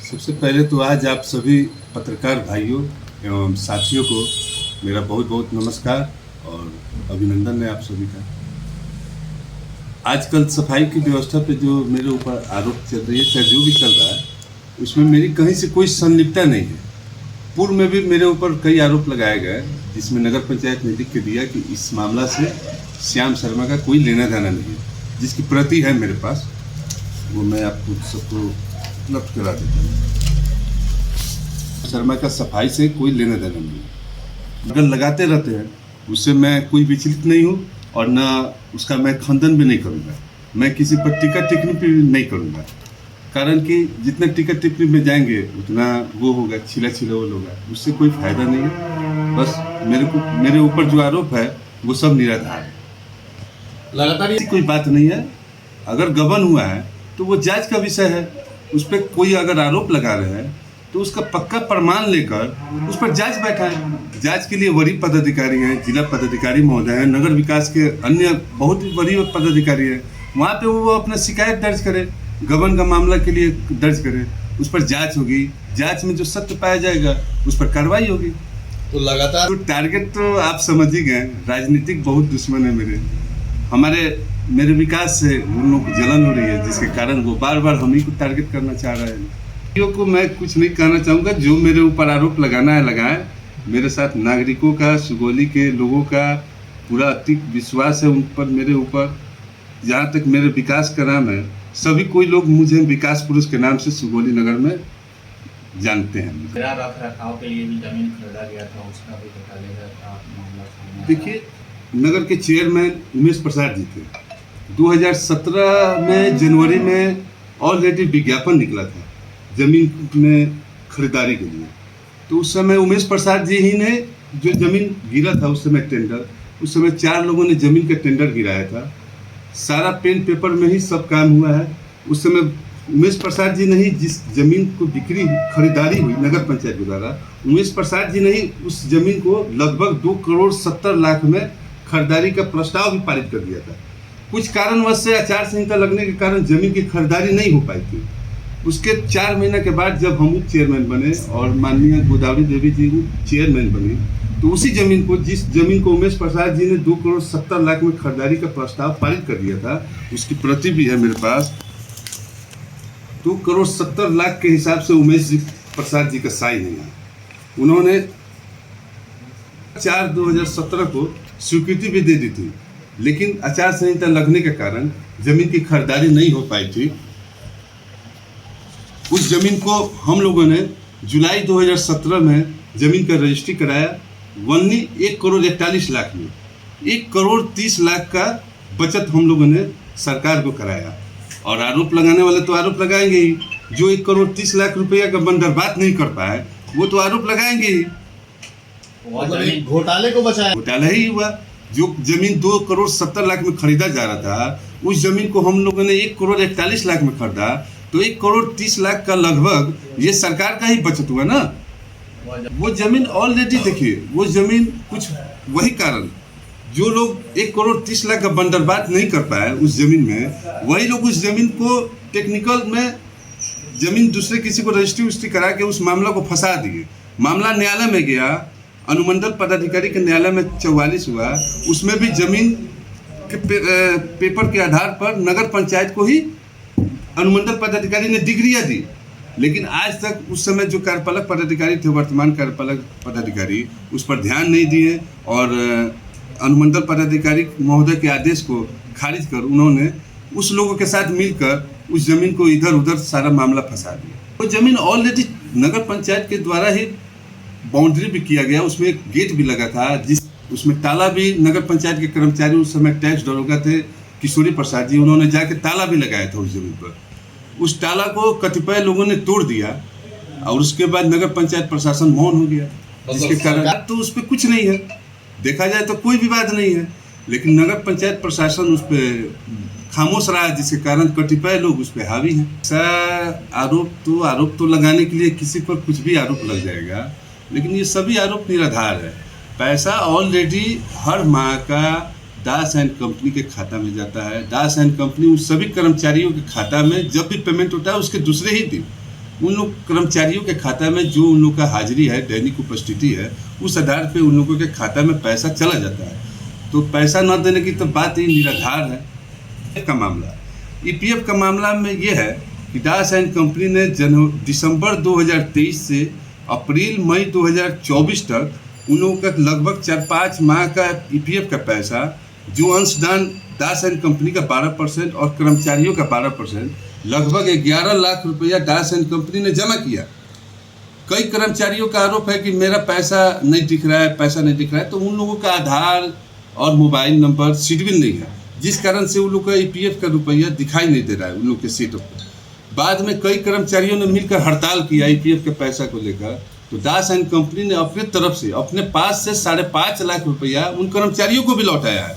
सबसे पहले तो आज आप सभी पत्रकार भाइयों एवं साथियों को मेरा बहुत बहुत नमस्कार और अभिनंदन है आप सभी का। आजकल सफाई की व्यवस्था पे जो मेरे ऊपर आरोप चल रही है, चाहे जो भी चल रहा है, उसमें मेरी कहीं से कोई संलिप्तता नहीं है। पूर्व में भी मेरे ऊपर कई आरोप लगाए गए, जिसमें नगर पंचायत ने लिख के दिया कि इस मामला से श्याम शर्मा का कोई लेना देना नहीं है, जिसकी प्रति है मेरे पास, वो मैं आपको सबको उपलब्ध करा देता हूँ। शर्मा का सफाई से कोई लेना देना नहीं है। अगर लगाते रहते हैं उससे मैं कोई विचलित नहीं हूँ और न उसका मैं खंडन भी नहीं करूँगा। मैं किसी पर टीका टिप्पणी भी नहीं करूँगा, कारण कि जितना टीका टिप्पणी में जाएंगे उतना वो होगा, छिला छिलोल होगा, उससे कोई फायदा नहीं है। बस मेरे ऊपर जो आरोप है वो सब निराधार है। लगातार ऐसी कोई बात नहीं है। अगर गबन हुआ है तो वो जांच का विषय है। उस पर कोई अगर आरोप लगा रहे हैं तो उसका पक्का प्रमाण लेकर उस पर जांच बैठाएं। जांच के लिए वरीय पदाधिकारी हैं, जिला पदाधिकारी महोदय हैं, नगर विकास के अन्य बहुत वरीय पदाधिकारी हैं। वहाँ पे वो अपना शिकायत दर्ज करें, गबन का मामला के लिए दर्ज करें। उस पर जांच होगी, जांच में जो सत्य पाया जाएगा उस पर कार्रवाई होगी। तो लगातार तो टारगेट तो आप समझ ही गए, राजनीतिक बहुत दुश्मन है मेरे विकास से उन लोगों को जलन हो रही है, जिसके कारण वो बार बार हम ही को टारगेट करना चाह रहे हैं। को मैं कुछ नहीं कहना चाहूँगा, जो मेरे ऊपर आरोप लगाना है लगाए। मेरे साथ नागरिकों का, सुगौली के लोगों का पूरा अतिक विश्वास है उन पर, मेरे ऊपर। जहाँ तक मेरे विकास का नाम है, सभी कोई लोग मुझे विकास पुरुष के नाम से सुगौली नगर में जानते हैं। रख रखाव के लिए भी जमीन खरीदा गया था, उसका भी घोटाले का मामला। देखिए, नगर के चेयरमैन उमेश प्रसाद जी थे। 2017 में जनवरी में ऑलरेडी विज्ञापन निकला था जमीन में खरीदारी के लिए। तो उस समय उमेश प्रसाद जी ही ने जो जमीन गिरा था, उस समय टेंडर, उस समय 4 लोगों ने जमीन का टेंडर गिराया था। सारा पेन पेपर में ही सब काम हुआ है। उस समय उमेश प्रसाद जी ने ही जिस जमीन को बिक्री खरीदारी हुई नगर पंचायत के द्वारा, उमेश प्रसाद जी ने ही उस जमीन को लगभग 2 करोड़ 70 लाख में खरीदारी का प्रस्ताव भी पारित कर दिया था। कुछ कारणवश से आचार संहिता लगने के कारण जमीन की खरीदारी नहीं हो पाई थी। उसके 4 महीने के बाद जब हम चेयरमैन बने और माननीय गोदावरी देवी जी चेयरमैन बनी, तो उसी जमीन को, जिस जमीन को उमेश प्रसाद जी ने 2 करोड़ 70 लाख में खरीदारी का प्रस्ताव पारित कर दिया था, उसकी प्रति भी है मेरे पास। 2 करोड़ 70 लाख के हिसाब से उमेश जी प्रसाद जी का साइन है। उन्होंने 4/2017 को स्वीकृति भी दे दी थी, लेकिन आचार संहिता लगने के कारण जमीन की खरीदारी नहीं हो पाई थी। उस जमीन को हम लोगों ने जुलाई 2017 में जमीन का रजिस्ट्री कराया, वनली 1 करोड़ 41 लाख में। 1 करोड़ 30 लाख का बचत हम लोगों ने सरकार को कराया। और आरोप लगाने वाले तो आरोप लगाएंगे ही। जो 1 करोड़ 30 लाख रुपया का बंदरबात नहीं कर पाए वो तो आरोप लगाएंगे ही। घोटाले को बचाया, घोटाला ही हुआ। जो जमीन 2 करोड़ 70 लाख में खरीदा जा रहा था, उस जमीन को हम लोगों ने 1 करोड़ 41 लाख में खरीदा, तो 1 करोड़ 30 लाख का लगभग ये सरकार का ही बचत हुआ ना। वो जमीन ऑलरेडी, देखिए, वो जमीन कुछ वही कारण, जो लोग 1 करोड़ 30 लाख का बंदरबात नहीं कर पाए उस जमीन में, वही लोग उस जमीन को टेक्निकल में जमीन दूसरे किसी को रजिस्ट्री करा के उस मामला को फंसा दिए। मामला न्यायालय में गया, अनुमंडल पदाधिकारी के न्यायालय में 44 हुआ। उसमें भी जमीन के पेपर के आधार पर नगर पंचायत को ही अनुमंडल पदाधिकारी ने डिग्रियाँ दी, लेकिन आज तक उस समय जो कार्यपालक पदाधिकारी थे, वर्तमान कार्यपालक पदाधिकारी, उस पर ध्यान नहीं दिए और अनुमंडल पदाधिकारी महोदय के आदेश को खारिज कर उन्होंने उस लोगों के साथ मिलकर उस जमीन को इधर उधर सारा मामला फंसा दिया। वो जमीन ऑलरेडी नगर पंचायत के द्वारा ही बाउंड्री भी किया गया, उसमें एक गेट भी लगा था, उसमें ताला भी नगर पंचायत के कर्मचारी, उस समय टैक्स दरोगा थे किशोरी प्रसाद जी, उन्होंने जाके ताला भी लगाया था उस जमीन पर। उस ताला को कतिपय लोगों ने तोड़ दिया और उसके बाद नगर पंचायत प्रशासन मौन हो गया, जिसके कारण तो उस पर कुछ नहीं है। देखा जाए तो कोई विवाद नहीं है, लेकिन नगर पंचायत प्रशासन उस पर खामोश रहा, जिसके कारण कतिपय लोग उस पर हावी हैं। ऐसा आरोप तो लगाने के लिए किसी पर कुछ भी आरोप लग जाएगा, लेकिन ये सभी आरोप निराधार है। पैसा ऑलरेडी हर माह का दास एंड कंपनी के खाता में जाता है। दास एंड कंपनी उन सभी कर्मचारियों के खाता में जब भी पेमेंट होता है उसके दूसरे ही दिन उन लोग कर्मचारियों के खाता में जो उन लोग का हाजिरी है, दैनिक उपस्थिति है, उस आधार पे उन लोगों के खाता में पैसा चला जाता है। तो पैसा न देने की तो बात ही निराधार है। का मामला ईपीएफ का मामला में ये है कि दास एंड कंपनी ने दिसंबर 2023 से अप्रैल मई 2024 तक उन लोगों का लगभग 4-5 माह का ईपीएफ का पैसा, जो अंशदान दास एंड कंपनी का 12% और कर्मचारियों का 12%, लगभग 11 लाख रुपया दास एंड कंपनी ने जमा किया। कई कर्मचारियों का आरोप है कि मेरा पैसा नहीं दिख रहा है, पैसा नहीं दिख रहा है। तो उन लोगों का आधार और मोबाइल नंबर सिडविल नहीं है, जिस कारण से उन लोग का ईपीएफ का रुपया दिखाई नहीं दे रहा है उन लोग के सीटों पर। बाद में कई कर्मचारियों ने मिलकर हड़ताल किया ईपीएफ के पैसा को लेकर। तो दास एंड कंपनी ने अपने तरफ से अपने पास से 5.5 लाख रुपया उन कर्मचारियों को भी लौटाया है।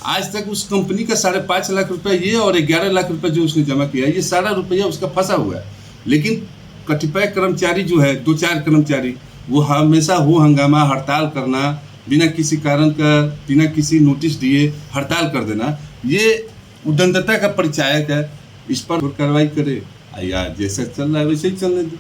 आज तक उस कंपनी का 5.5 लाख रुपया ये और 11 लाख रुपया जो उसने जमा किया है, ये सारा रुपया उसका फंसा हुआ है। लेकिन कतिपय कर्मचारी जो है, 2-4 कर्मचारी, वो हमेशा हो हंगामा, हड़ताल करना, बिना किसी कारण का, बिना किसी नोटिस दिए हड़ताल कर देना, ये उद्दंडता का परिचायक है। इस पर कार्रवाई करे या जैसा चल रहा है वैसे ही चलने दे।